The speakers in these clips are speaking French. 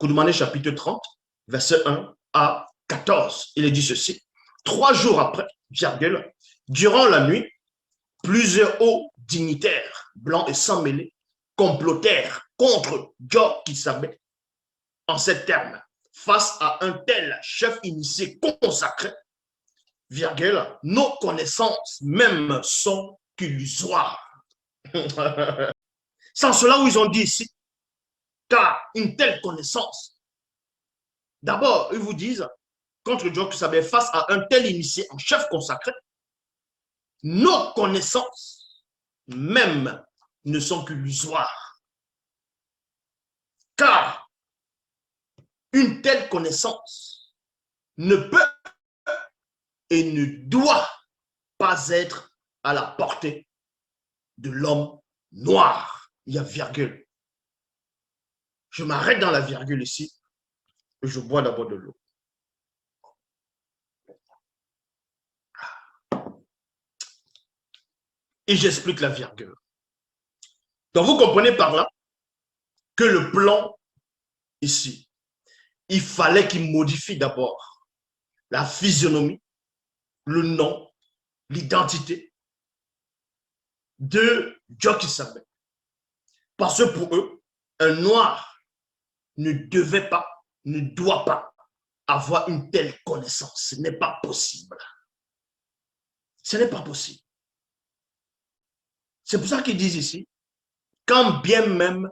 Koudoumane chapitre 30, verset 1 à 14. Il est dit ceci. 3 jours après, virgule, durant la nuit, plusieurs hauts dignitaires, blancs et sans mêlés, complotèrent contre Djokisabé en ces termes. Face à un tel chef initié consacré, virgule, nos connaissances même sont illusoires. Sans cela, où ils ont dit ici, car une telle connaissance, d'abord, ils vous disent, contre Djokisabé, face à un tel initié, un chef consacré, nos connaissances même ne sont qu'illusoires. Car une telle connaissance ne peut et ne doit pas être à la portée de l'homme noir. Il y a virgule. Je m'arrête dans la virgule ici et je bois d'abord de l'eau. Et j'explique la virgule. Donc vous comprenez par là que le plan ici, il fallait qu'il modifie d'abord la physionomie, le nom, l'identité de Djokisabé. Parce que pour eux, un noir ne devait pas, ne doit pas avoir une telle connaissance. Ce n'est pas possible. Ce n'est pas possible. C'est pour ça qu'ils disent ici, quand bien même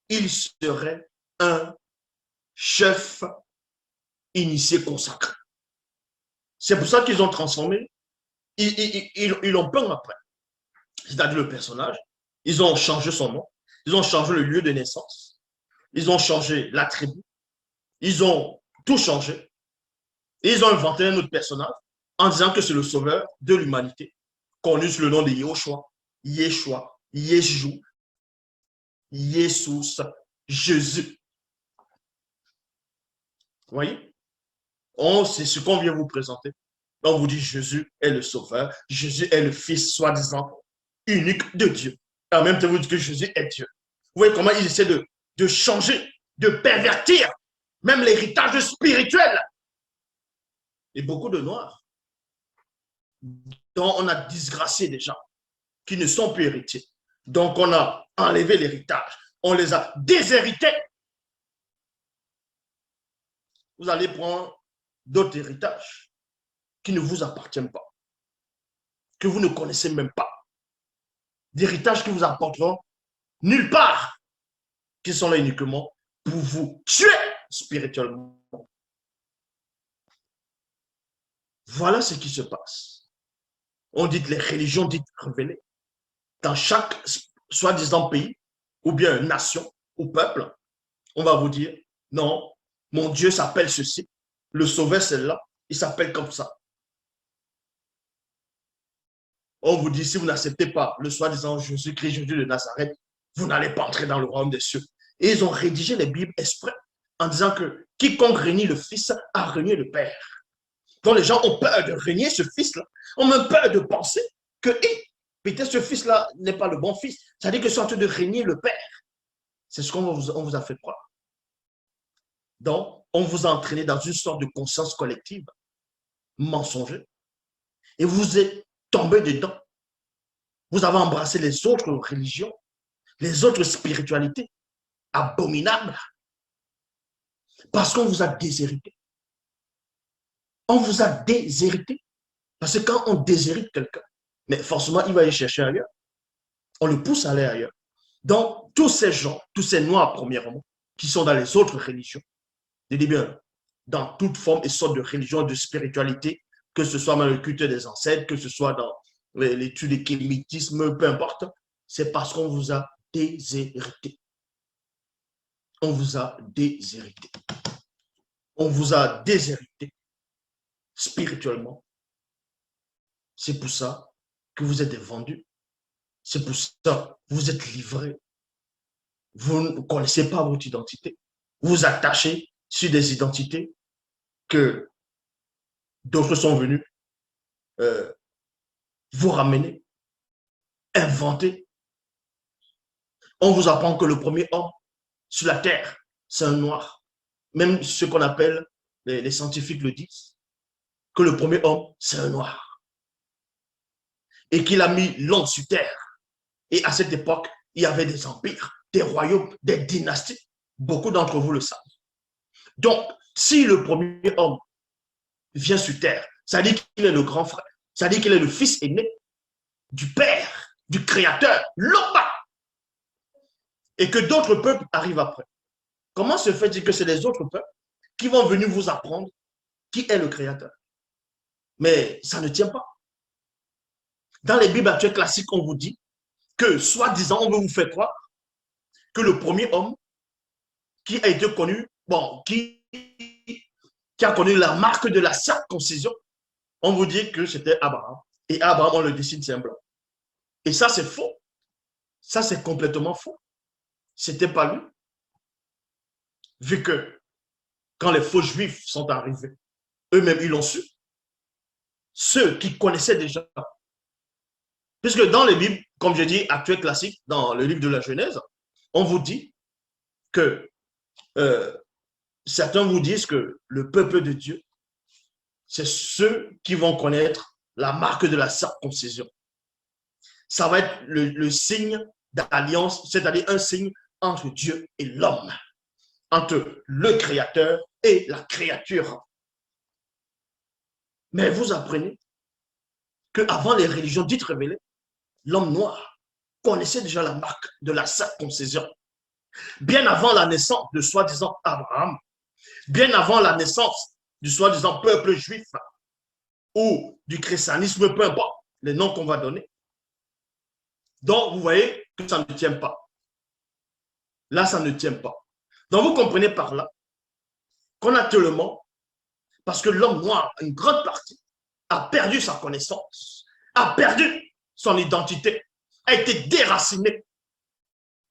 il serait un chef initié consacré. C'est pour ça qu'ils ont transformé, ils l'ont peint après. C'est-à-dire le personnage, ils ont changé son nom, ils ont changé le lieu de naissance, ils ont changé la tribu, ils ont tout changé. Et ils ont inventé un autre personnage en disant que c'est le sauveur de l'humanité, connu sous le nom de Yahushua, Yeshua, Yeshua, Jesus, Jésus. Vous voyez? C'est ce qu'on vient vous présenter. On vous dit Jésus est le sauveur, Jésus est le fils soi-disant unique de Dieu. Et en même temps, vous dites que Jésus est Dieu. Vous voyez comment il essaie de changer, de pervertir même l'héritage spirituel. Et beaucoup de noirs dont on a disgracié des gens qui ne sont plus héritiers. Donc on a enlevé l'héritage, on les a déshérités. Vous allez prendre d'autres héritages qui ne vous appartiennent pas, que vous ne connaissez même pas. D'héritages qui vous apporteront nulle part, qui sont là uniquement pour vous tuer spirituellement. Voilà ce qui se passe. On dit que les religions dites révélées, dans chaque soi-disant pays, ou bien nation, ou peuple, on va vous dire, non, mon Dieu s'appelle ceci, le sauveur c'est là, il s'appelle comme ça. On vous dit, si vous n'acceptez pas le soi-disant Jésus-Christ, Jésus de Nazareth, vous n'allez pas entrer dans le royaume des cieux. Et ils ont rédigé les Bibles exprès en disant que quiconque renie le Fils a renié le Père. Donc les gens ont peur de renier ce Fils-là, ont même peur de penser que peut-être ce Fils-là n'est pas le bon Fils. C'est-à-dire que c'est en train de renier le Père. C'est ce qu'on vous a fait croire. Donc, on vous a entraîné dans une sorte de conscience collective mensonger. Et vous êtes tombé dedans. Vous avez embrassé les autres religions, les autres spiritualités abominables. Parce qu'on vous a déshérité. On vous a déshérité. Parce que quand on déshérite quelqu'un, mais forcément, il va aller chercher ailleurs. On le pousse à aller ailleurs. Donc, tous ces gens, tous ces noirs, premièrement, qui sont dans les autres religions, je dis bien, dans toute forme et sorte de religion, de spiritualité, que ce soit dans le culte des ancêtres, que ce soit dans l'étude du kémitisme, peu importe, c'est parce qu'on vous a déshérité. On vous a déshérité. On vous a déshérité spirituellement. C'est pour ça que vous êtes vendus. C'est pour ça que vous êtes livrés. Vous ne connaissez pas votre identité. Vous vous attachez sur des identités que d'autres sont venus vous ramener, inventer. On vous apprend que le premier homme sur la terre, c'est un noir. même ce qu'on appelle, les scientifiques le disent, que le premier homme, c'est un noir. Et qu'il a mis l'homme sur terre. Et à cette époque, il y avait des empires, des royaumes, des dynasties. Beaucoup d'entre vous le savent. Donc, si le premier homme vient sur terre, ça dit qu'il est le grand frère, ça dit qu'il est le fils aîné du Père, du Créateur, l'homme, et que d'autres peuples arrivent après. Comment se fait-il que c'est les autres peuples qui vont venir vous apprendre qui est le Créateur? Mais ça ne tient pas. Dans les Bibles actuelles classiques, on vous dit que, soi-disant, on veut vous faire croire que le premier homme qui a été connu, bon, qui a connu la marque de la circoncision, on vous dit que c'était Abraham. Et Abraham, on le dessine, c'est un blanc. Et ça, c'est faux. Ça, c'est complètement faux. C'était pas lui. Vu que quand les faux juifs sont arrivés, eux-mêmes, ils l'ont su. Ceux qui connaissaient déjà. Puisque dans les Bibles, comme je dis, actuelles classiques, dans le livre de la Genèse, on vous dit que certains vous disent que le peuple de Dieu, c'est ceux qui vont connaître la marque de la circoncision. Ça va être le signe d'alliance, c'est-à-dire un signe entre Dieu et l'homme, entre le Créateur et la créature. Mais vous apprenez qu'avant les religions dites révélées, l'homme noir connaissait déjà la marque de la circoncision. Bien avant la naissance de soi-disant Abraham, bien avant la naissance du soi-disant peuple juif ou du christianisme, peu importe les noms qu'on va donner. Donc, vous voyez que ça ne tient pas. Là, ça ne tient pas. Donc, vous comprenez par là qu'on a tellement, parce que l'homme noir, une grande partie, a perdu sa connaissance, a perdu son identité, a été déraciné,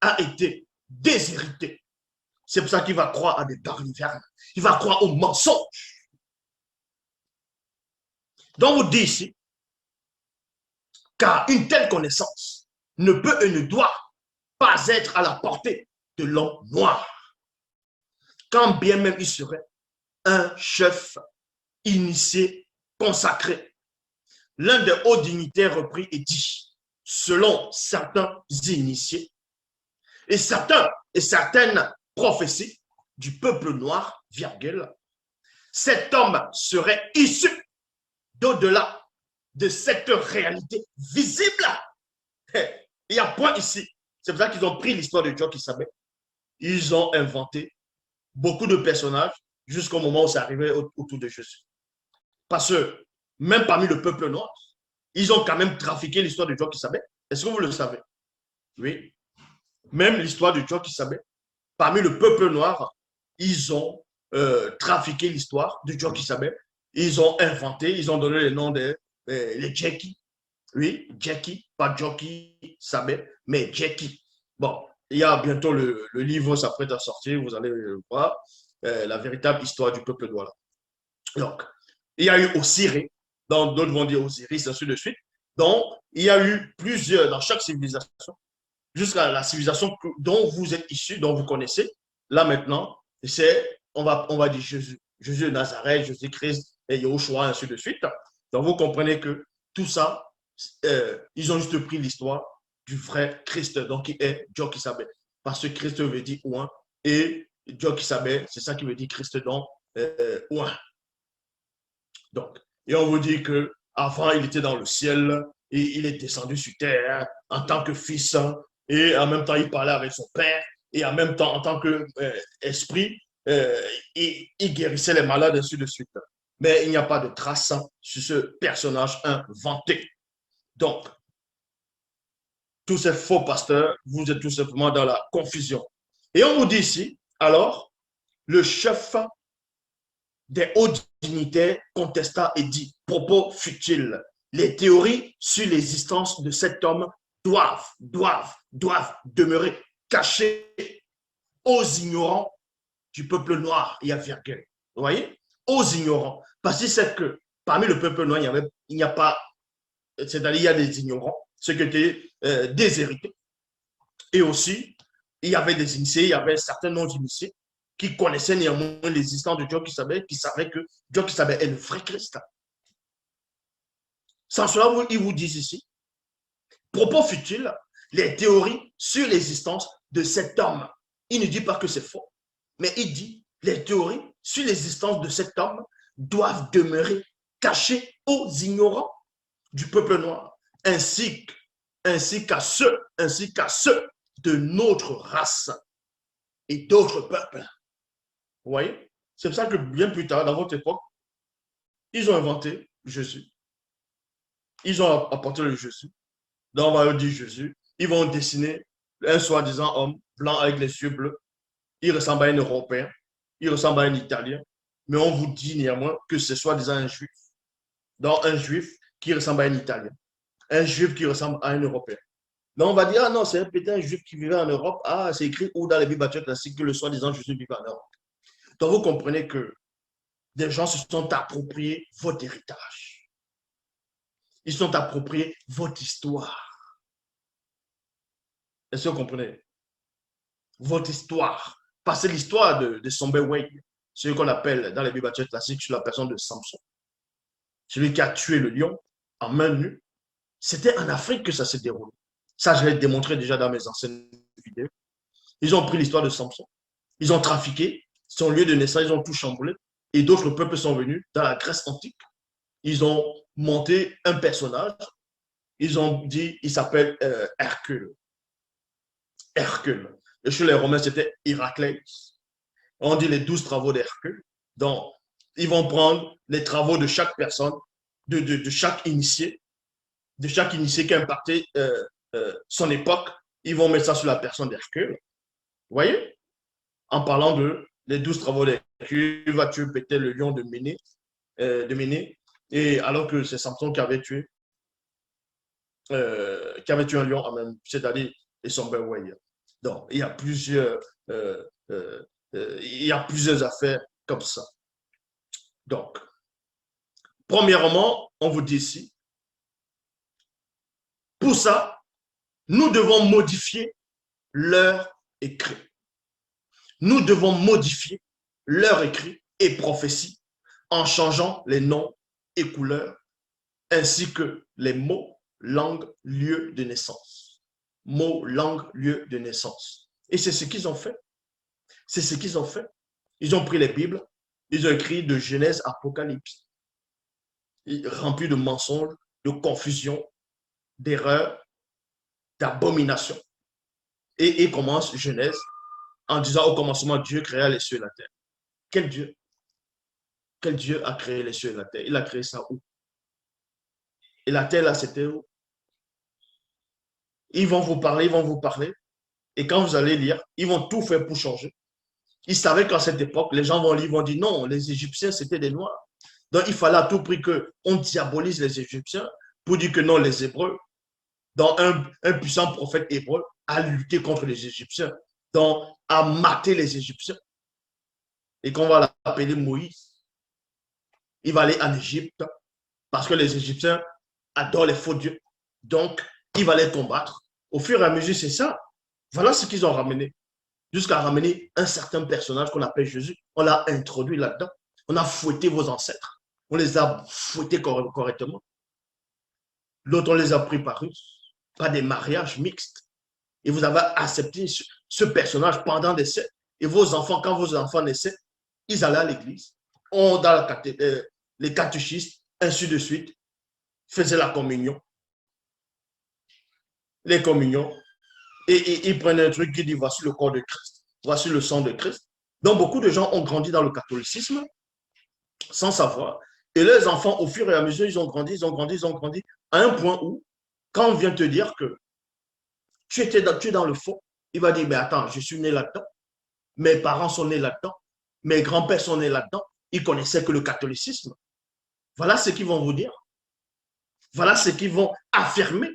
a été déshérité. C'est pour ça qu'il va croire à des balivernes. Il va croire aux mensonges. Donc, vous dit ici, car une telle connaissance ne peut et ne doit pas être à la portée de l'homme noir. Quand bien même il serait un chef initié, consacré. L'un des hauts dignitaires reprit et dit, selon certains initiés et certaines prophéties du peuple noir, virgule, cet homme serait issu d'au-delà de cette réalité visible. Il y a point ici. C'est pour ça qu'ils ont pris l'histoire de Joe Kissabe. Ils ont inventé beaucoup de personnages jusqu'au moment où c'est arrivé autour de Jésus. Parce que même parmi le peuple noir, ils ont quand même trafiqué l'histoire de Joe Kissabe. Est-ce que vous le savez? Oui. Même l'histoire de Joe Kissabe, parmi le peuple noir, ils ont trafiqué l'histoire de Joe Kissabe. Ils ont inventé, ils ont donné le nom des les Jackie. Oui, Jackie, pas Jockey Sabé, mais Jackie. Bon, il y a bientôt le livre s'apprête à sortir, vous allez voir la véritable histoire du peuple noir. Donc, il y a eu Osiré, d'autres vont dire Osiris, ainsi de suite. Donc, il y a eu plusieurs dans chaque civilisation, jusqu'à la civilisation dont vous êtes issus, dont vous connaissez. Là maintenant, c'est, on va dire Jésus, Jésus de Nazareth, Jésus-Christ et Yahushua, ainsi de suite. Donc, vous comprenez que tout ça, ils ont juste pris l'histoire du vrai Christ, donc qui est Joe Kissabe. Parce que Christ veut dire ouin, et Joe Kissabe, c'est ça qui veut dire Christ donc ouin. Donc, et on vous dit qu'avant, il était dans le ciel, et il est descendu sur terre en tant que fils, et en même temps, il parlait avec son père, et en même temps, en tant qu'esprit, il guérissait les malades, ainsi de suite. Mais il n'y a pas de trace sur ce personnage inventé. Donc, tous ces faux pasteurs, vous êtes tout simplement dans la confusion. Et on vous dit ici, alors, le chef des hauts dignitaires contesta et dit, propos futiles, les théories sur l'existence de cet homme doivent demeurer cachées aux ignorants du peuple noir. Il y a virgule. Vous voyez? Aux ignorants. Parce que c'est que parmi le peuple noir, il n'y a pas, c'est-à-dire il y a des ignorants, ceux qui étaient déshérités. Et aussi, il y avait des initiés, il y avait certains non-initiés. qui connaissaient néanmoins l'existence de Dieu, qui savaient que Dieu qui savait est le vrai Christ. Sans cela, ils vous disent ici, propos futile, les théories sur l'existence de cet homme. Il ne dit pas que c'est faux, mais il dit les théories sur l'existence de cet homme doivent demeurer cachées aux ignorants du peuple noir, ainsi qu'à ceux de notre race et d'autres peuples. Vous voyez? C'est pour ça que bien plus tard, dans votre époque, ils ont inventé Jésus. Ils ont apporté le Jésus. Donc, on va dire Jésus. Ils vont dessiner un soi-disant homme blanc avec les yeux bleus. Il ressemble à un Européen. Il ressemble à un Italien. Mais on vous dit néanmoins que c'est soi-disant un Juif. Donc, un Juif qui ressemble à un Italien. Un Juif qui ressemble à un Européen. Donc, on va dire, ah non, c'est peut-être un Juif qui vivait en Europe. Ah, c'est écrit où dans les Bibles classiques que le soi-disant Jésus vivait en Europe. Donc, vous comprenez que des gens se sont appropriés votre héritage. Ils se sont appropriés votre histoire. Est-ce que vous comprenez? Votre histoire. Parce que l'histoire de Sombewe, ce qu'on appelle dans les Bibles classiques sur la personne de Samson, celui qui a tué le lion en main nue, c'était en Afrique que ça s'est déroulé. Ça, je l'ai démontré déjà dans mes anciennes vidéos. Ils ont pris l'histoire de Samson, ils ont trafiqué son lieu de naissance, ils ont tout chamboulé, et d'autres peuples sont venus dans la Grèce antique. Ils ont monté un personnage, ils ont dit, il s'appelle Hercule. Hercule. Et chez les Romains, c'était Héraclès. On dit les 12 travaux d'Hercule. Donc, ils vont prendre les travaux de chaque personne, de chaque initié qui a impacté son époque. Ils vont mettre ça sur la personne d'Hercule. Vous voyez? En parlant les 12 travaux d'Hercule, il va tuer peut-être le lion de Méné, et alors que c'est Samson qui avait tué un lion, c'est-à-dire son Sombewe. Donc, il y a plusieurs affaires comme ça. Donc, premièrement, on vous dit ici, pour ça, nous devons modifier leur écrit. Nous devons modifier leur écrit et prophétie en changeant les noms et couleurs, ainsi que les mots, langue, lieu de naissance. Mots, langue, lieu de naissance. Et c'est ce qu'ils ont fait. C'est ce qu'ils ont fait. Ils ont pris les Bibles, ils ont écrit de Genèse à Apocalypse, remplis de mensonges, de confusion, d'erreurs, d'abominations. Et ils commencent Genèse en disant au commencement, Dieu créa les cieux et la terre. Quel Dieu? Quel Dieu a créé les cieux et la terre? Il a créé ça où? Et la terre, là, c'était où? Ils vont vous parler. Et quand vous allez lire, ils vont tout faire pour changer. Ils savaient qu'à cette époque, les gens vont lire, vont dire non, les Égyptiens, c'était des Noirs. Donc, il fallait à tout prix qu'on diabolise les Égyptiens pour dire que non, les Hébreux, dans un puissant prophète hébreu, a lutté contre les Égyptiens, donc a maté les Égyptiens. Et qu'on va l'appeler Moïse. Il va aller en Égypte parce que les Égyptiens adorent les faux dieux. Donc, il va les combattre. Au fur et à mesure, c'est ça. Voilà ce qu'ils ont ramené. Jusqu'à ramener un certain personnage qu'on appelle Jésus. On l'a introduit là-dedans. On a fouetté vos ancêtres. On les a fouettés correctement. L'autre, on les a pris par des mariages mixtes. Et vous avez accepté ce personnage pendant des siècles. Et vos enfants, quand vos enfants naissaient, ils allaient à l'église. On, dans les catéchistes, ainsi de suite, faisaient la communion. Les communions. Et ils prennent un truc qui dit voici le corps de Christ, voici le sang de Christ. Donc, beaucoup de gens ont grandi dans le catholicisme sans savoir. Et leurs enfants, au fur et à mesure, ils ont grandi, à un point où, quand on vient te dire que tu es dans le faux, il va dire, mais attends, je suis né là-dedans, mes parents sont nés là-dedans, mes grands-pères sont nés là-dedans, ils connaissaient que le catholicisme. Voilà ce qu'ils vont vous dire. Voilà ce qu'ils vont affirmer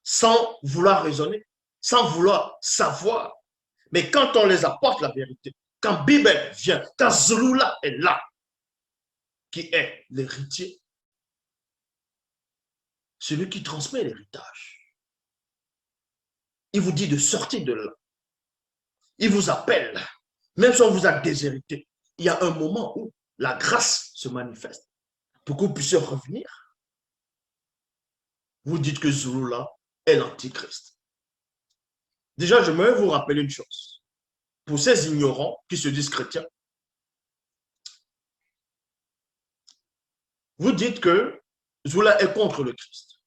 sans vouloir raisonner, sans vouloir savoir. Mais quand on les apporte la vérité, quand Bible vient, quand Zulula est là, qui est l'héritier, celui qui transmet l'héritage, il vous dit de sortir de là. Il vous appelle Même si on vous a déshérité, il y a un moment où la grâce se manifeste pour que vous puissiez revenir. Vous dites que Zulula est l'antichrist. Déjà, j'aimerais vous rappeler une chose. Pour ces ignorants qui se disent chrétiens, vous dites que Zulula est contre le Christ.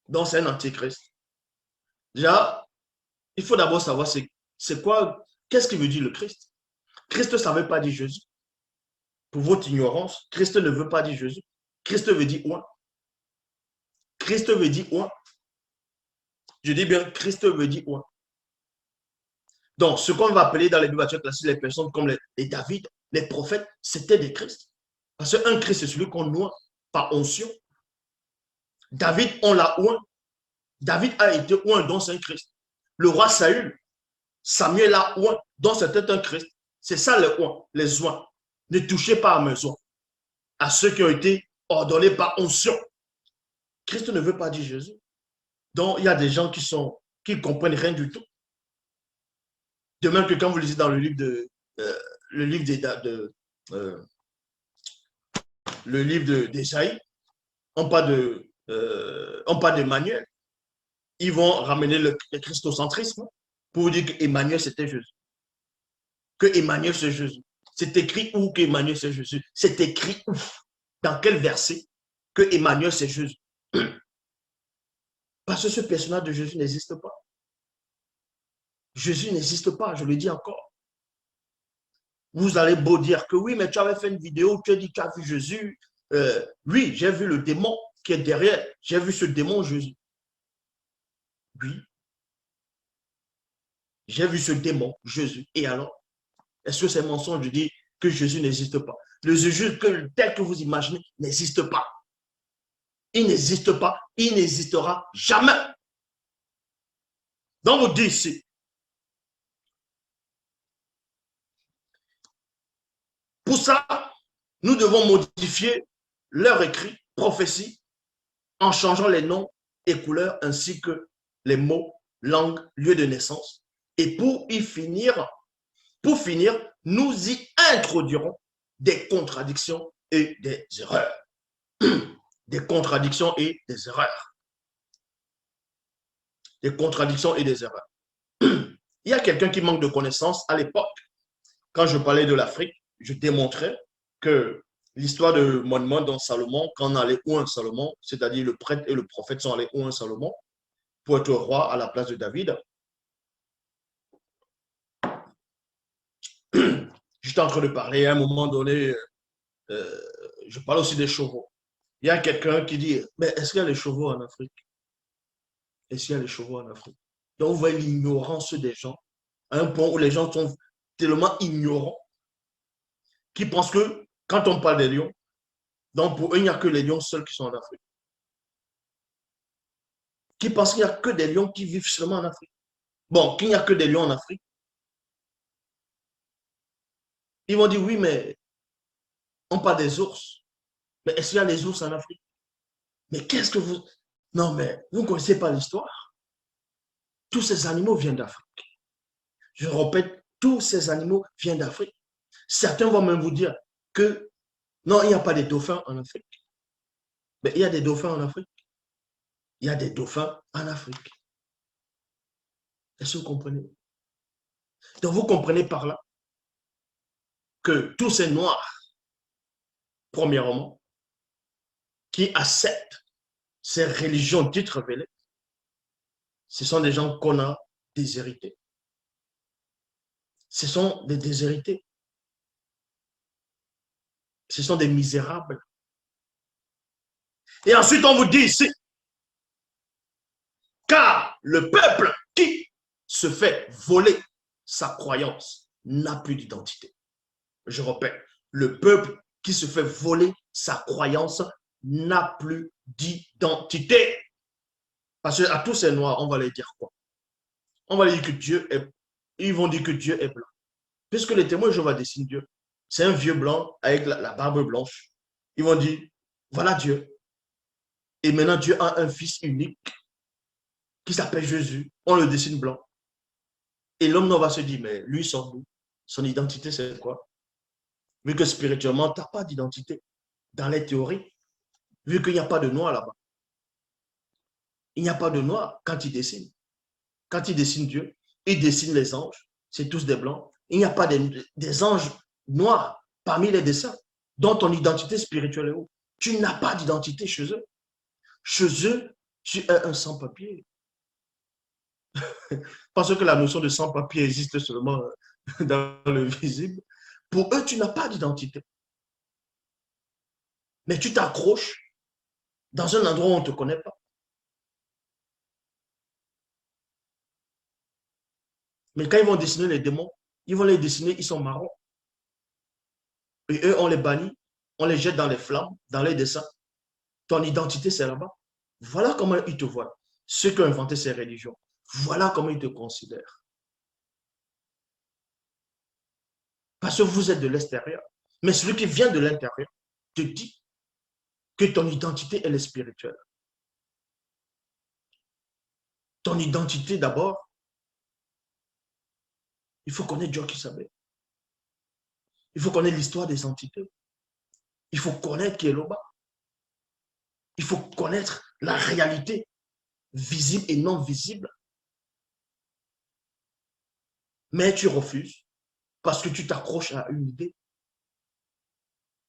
Donc, c'est un antichrist. Déjà, il faut d'abord savoir c'est quoi, qu'est-ce qu'il veut dire le Christ. Christ ne savait pas dire Jésus. Pour votre ignorance, Christ ne veut pas dire Jésus. Christ veut dire ouin. Christ veut dire ouin. Je dis bien, Christ veut dire ouin. Donc, ce qu'on va appeler dans les bibliothécaires classiques, les personnes comme les David, les prophètes, c'était des Christ. Parce qu'un Christ, c'est celui qu'on noie par onction. David, on l'a ouin. David a été ouin, donc c'est un Christ. Le roi Saül, Samuel a ouin, donc c'était un Christ. C'est ça les ouin, les oins. Ne touchez pas à mes oins, à ceux qui ont été ordonnés par onction. Christ ne veut pas dire Jésus. Donc, il y a des gens qui ne comprennent rien du tout. De même que quand vous lisez dans le livre d'Ésaïe, on parle d'Emmanuel. Ils vont ramener le christocentrisme pour vous dire qu'Emmanuel, c'était Jésus. Que Emmanuel, c'est Jésus. C'est écrit où que Emmanuel, c'est Jésus? C'est écrit où? Dans quel verset que Emmanuel, c'est Jésus? Parce que ce personnage de Jésus n'existe pas. Jésus n'existe pas, je le dis encore. Vous allez beau dire que oui, mais tu avais fait une vidéo, tu as dit que tu as vu Jésus. Oui, j'ai vu le démon qui est derrière. J'ai vu ce démon Jésus. Oui. J'ai vu ce démon Jésus. Et alors, est-ce que c'est mensonge de dire que Jésus n'existe pas? Le Jésus tel que vous imaginez n'existe pas. Il n'existe pas. Il n'existera jamais. Donc, vous dites ici, pour ça, nous devons modifier leur écrit, prophétie, en changeant les noms et couleurs ainsi que les mots, langue, lieu de naissance. Et pour finir, nous y introduirons des contradictions et des erreurs. Des contradictions et des erreurs. Des contradictions et des erreurs. Il y a quelqu'un qui manque de connaissances à l'époque. Quand je parlais de l'Afrique, je démontrais que l'histoire de monument dans Salomon, quand on allait où un Salomon, c'est-à-dire le prêtre et le prophète sont allés où un Salomon pour être roi à la place de David. J'étais en train de parler à un moment donné, je parle aussi des chevaux. Il y a quelqu'un qui dit, mais est-ce qu'il y a les chevaux en Afrique? Est-ce qu'il y a les chevaux en Afrique? Donc, vous voyez l'ignorance des gens, à un point où les gens sont tellement ignorants qu'ils pensent que quand on parle des lions, donc pour eux, il n'y a que les lions seuls qui sont en Afrique. Qui pensent qu'il n'y a que des lions qui vivent seulement en Afrique. Bon, qu'il n'y a que des lions en Afrique. Ils vont dire, oui, mais on parle des ours. Mais est-ce qu'il y a les ours en Afrique? Mais qu'est-ce que vous... Non, mais vous ne connaissez pas l'histoire. Tous ces animaux viennent d'Afrique. Je répète, tous ces animaux viennent d'Afrique. Certains vont même vous dire que non, il n'y a pas de dauphins en Afrique. Mais il y a des dauphins en Afrique. Il y a des dauphins en Afrique. Est-ce que vous comprenez? Donc, vous comprenez par là que tous ces noirs, premièrement, qui acceptent ces religions dites révélées, ce sont des gens qu'on a déshérités. Ce sont des déshérités. Ce sont des misérables. Et ensuite, on vous dit ici, car le peuple qui se fait voler sa croyance n'a plus d'identité. Je répète, le peuple qui se fait voler sa croyance n'a plus d'identité. Parce qu'à tous ces noirs, on va leur dire quoi? On va leur dire que Dieu est... Ils vont dire que Dieu est blanc. Puisque les témoins de Jéhovah dessinent Dieu. C'est un vieux blanc avec la barbe blanche. Ils vont dire, voilà Dieu. Et maintenant, Dieu a un fils unique qui s'appelle Jésus. On le dessine blanc. Et l'homme va se dire, mais lui, sort d'où? Son identité, c'est quoi? Vu que spirituellement, tu n'as pas d'identité. Dans les théories, vu qu'il n'y a pas de noir là-bas. Il n'y a pas de noir quand il dessine. Quand il dessine Dieu, il dessine les anges. C'est tous des blancs. Il n'y a pas des anges noirs parmi les dessins. Donc, ton identité spirituelle est où? Tu n'as pas d'identité chez eux. Chez eux, tu es un sans-papier. Parce que la notion de sans-papier existe seulement dans le visible. Pour eux, tu n'as pas d'identité. Mais tu t'accroches dans un endroit où on ne te connaît pas. Mais quand ils vont dessiner les démons, ils vont les dessiner, ils sont marrons. Et eux, on les bannit, on les jette dans les flammes, dans les dessins. Ton identité, c'est là-bas. Voilà comment ils te voient. Ceux qui ont inventé ces religions. Voilà comment ils te considèrent. Parce que vous êtes de l'extérieur. Mais celui qui vient de l'intérieur te dit que ton identité, elle est spirituelle. Ton identité, d'abord, il faut connaître Dieu qui savait. Il faut connaître l'histoire des entités. Il faut connaître qui est là-bas. Il faut connaître la réalité visible et non visible. Mais tu refuses parce que tu t'accroches à une idée.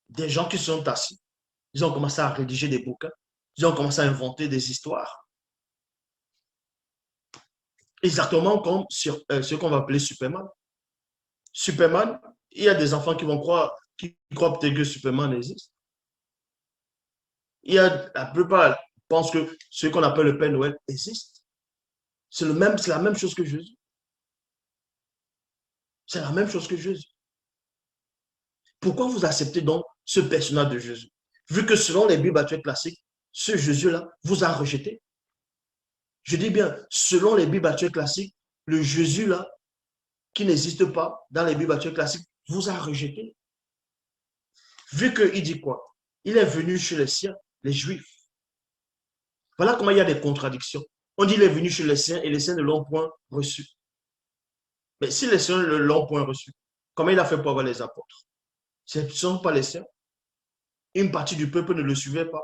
Des gens qui sont assis, ils ont commencé à rédiger des bouquins, ils ont commencé à inventer des histoires. Exactement comme sur ce qu'on va appeler Superman. Superman, il y a des enfants qui croient peut-être que Superman existe. La plupart pensent que ce qu'on appelle le Père Noël existe. C'est la même chose que Jésus. C'est la même chose que Jésus. Pourquoi vous acceptez donc ce personnage de Jésus? Vu que selon les Bibles actuelles classiques, ce Jésus-là vous a rejeté. Je dis bien, selon les Bibles actuelles classiques, le Jésus-là, qui n'existe pas dans les Bibles actuelles classiques, vous a rejeté. Vu qu'il dit quoi? Il est venu chez les siens, les Juifs. Voilà comment il y a des contradictions. On dit qu'il est venu chez les siens et les siens ne l'ont point reçu. Mais si les siens ne l'ont point reçu, comment il a fait pour avoir les apôtres? Ce ne sont pas les siens. Une partie du peuple ne le suivait pas.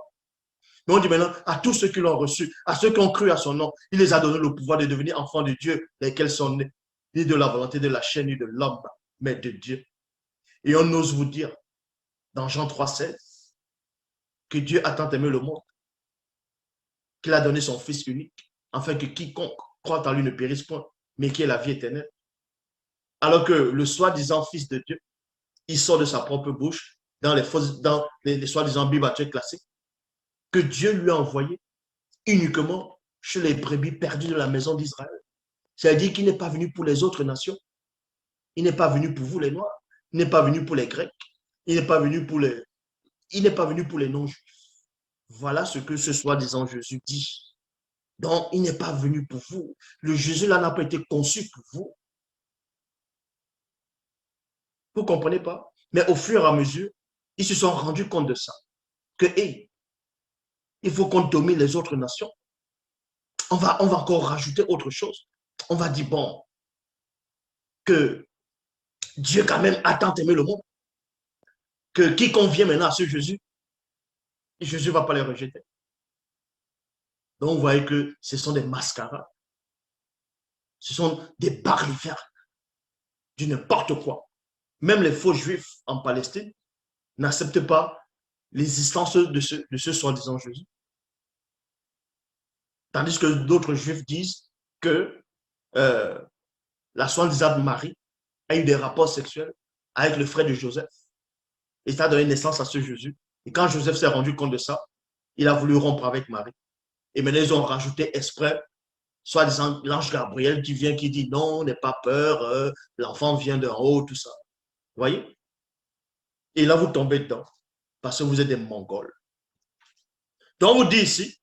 Mais on dit maintenant, à tous ceux qui l'ont reçu, à ceux qui ont cru à son nom, il les a donné le pouvoir de devenir enfants de Dieu, lesquels sont nés, ni de la volonté de la chair, ni de l'homme, mais de Dieu. Et on ose vous dire, dans Jean 3,16, que Dieu a tant aimé le monde, qu'il a donné son Fils unique, afin que quiconque croit en lui ne périsse point, mais qu'il ait la vie éternelle. Alors que le soi-disant Fils de Dieu, il sort de sa propre bouche, dans les soi-disant Bibles actuelles classiques, que Dieu lui a envoyé uniquement chez les brebis perdues de la maison d'Israël. C'est-à-dire qu'il n'est pas venu pour les autres nations. Il n'est pas venu pour vous les Noirs. Il n'est pas venu pour les Grecs. Il n'est pas venu pour les non-juifs. Voilà ce que ce soi-disant Jésus dit. Donc, il n'est pas venu pour vous. Le Jésus là n'a pas été conçu pour vous. Vous ne comprenez pas? Mais au fur et à mesure, ils se sont rendus compte de ça. Que, hey, il faut qu'on domine les autres nations. On va encore rajouter autre chose. On va dire, bon, que Dieu quand même a tant aimé le monde, que quiconque vient maintenant à ce Jésus, Jésus ne va pas les rejeter. Donc, vous voyez que ce sont des mascarades. Ce sont des barrivères du n'importe quoi. Même les faux juifs en Palestine n'acceptent pas l'existence de ce soi-disant Jésus. Tandis que d'autres juifs disent que la soi-disant Marie a eu des rapports sexuels avec le frère de Joseph. Et ça a donné naissance à ce Jésus. Et quand Joseph s'est rendu compte de ça, il a voulu rompre avec Marie. Et maintenant, ils ont rajouté exprès, soi-disant l'ange Gabriel qui vient, qui dit non, n'aie pas peur, l'enfant vient d'en haut, tout ça. Vous voyez? Et là, vous tombez dedans parce que vous êtes des Mongols. Donc, on vous dit ici,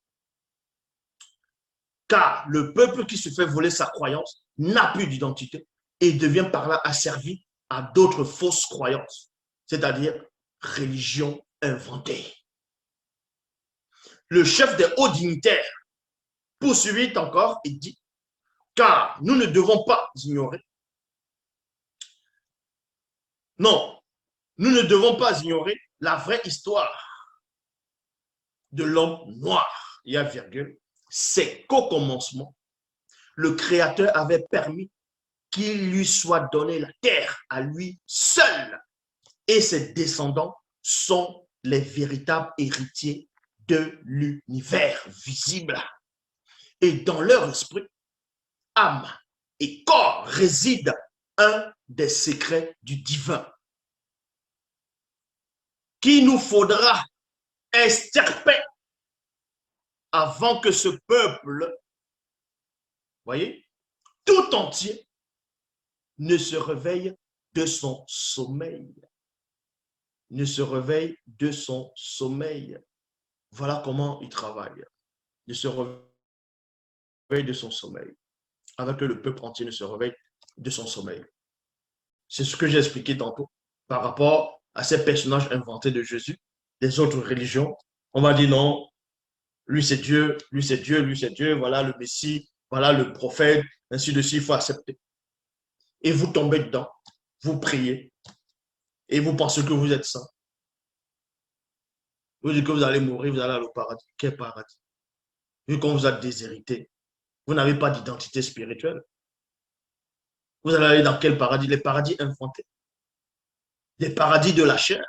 car le peuple qui se fait voler sa croyance n'a plus d'identité et devient par là asservi à d'autres fausses croyances, c'est-à-dire religion inventée. Le chef des hauts dignitaires poursuivit encore et dit, car nous ne devons pas ignorer Non, nous ne devons pas ignorer la vraie histoire de l'homme noir. Il y a virgule. C'est qu'au commencement, le Créateur avait permis qu'il lui soit donné la terre à lui seul. Et ses descendants sont les véritables héritiers de l'univers visible. Et dans leur esprit, âme et corps réside un des secrets du divin qu'il nous faudra extirper avant que ce peuple, voyez, tout entier ne se réveille de son sommeil. Ne se réveille de son sommeil. Voilà comment il travaille. Ne se réveille de son sommeil. Avant que le peuple entier ne se réveille de son sommeil. C'est ce que j'ai expliqué tantôt par rapport à ces personnages inventés de Jésus, des autres religions. On va dire non, lui c'est Dieu, lui c'est Dieu, lui c'est Dieu, voilà le Messie, voilà le prophète, ainsi de suite, il faut accepter. Et vous tombez dedans, vous priez, et vous pensez que vous êtes saint. Vous dites que vous allez mourir, vous allez aller au paradis. Quel paradis? Vu qu'on vous a déshérité, vous n'avez pas d'identité spirituelle. Vous allez aller dans quel paradis? Les paradis inventés. Les paradis de la chair.